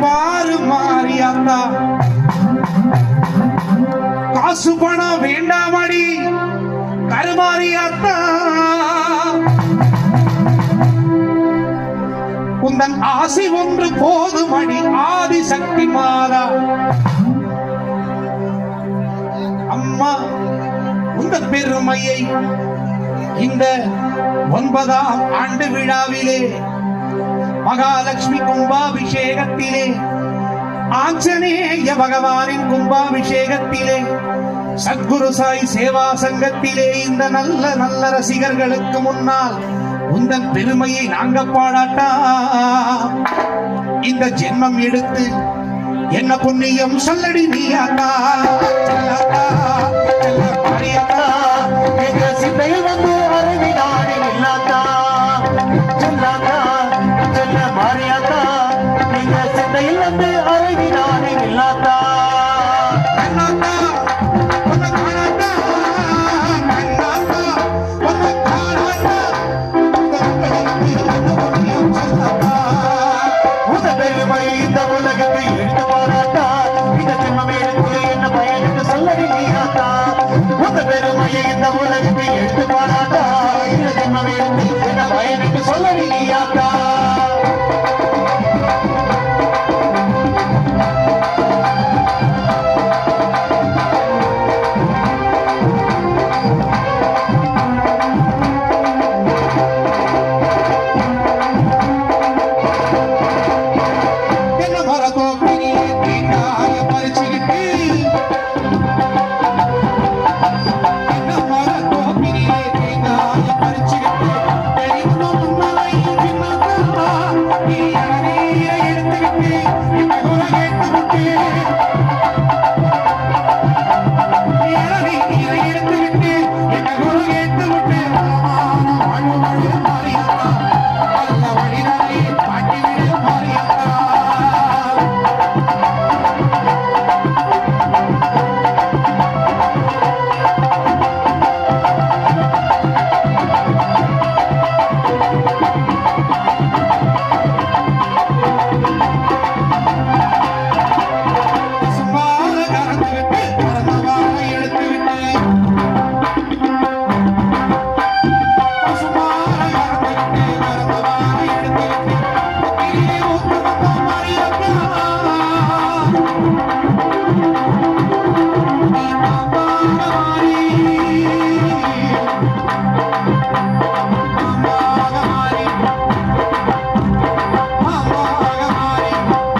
பாரு மாரியாத்தா காசு பணம் வேண்டாமடி கருமாரியாத்தா உந்தன் ஆசை ஒன்று போதுமடி ஆதிசக்தி மாதா அம்மா உந்த பெருமையை இந்த 9ஆம் ஆண்டு விழாவிலே மகாலட்சுமி கும்பாபிஷேகத்திலே ஆஞ்சநேய பகவானின் கும்பாபிஷேகத்திலே சத்குரு சாய் சேவா சங்கத்திலே இந்த நல்ல நல்ல ரசிகர்களுக்கு முன்னால் உந்தன் பெருமையை நாங்க பாடாட்டா இந்த ஜென்மம் எடுத்து என்ன புண்ணியம் சொல்லடி நீயாத்தா எங்க சிந்தையில் வந்து அருவினாடி இல்லாத்தா சொல்லாத்தா சொல்ல மாறியாத்தா எங்க சிந்தையில் வந்து அருவினாடி இல்லாத்தா இந்த உலகத்தை எடுத்து பாராட்டா இந்த ஜென்மம் எடுத்து என்ன பயனுக்கு சொல்லடி நீயாத்தா உந்த பெருமையை இந்த உலகத்தை எடுத்து பாராட்டா இந்த ஜென்மம் எடுத்து என்ன பயனுக்கு சொல்லடி நீயாத்தா எடுத்துக்கிட்டு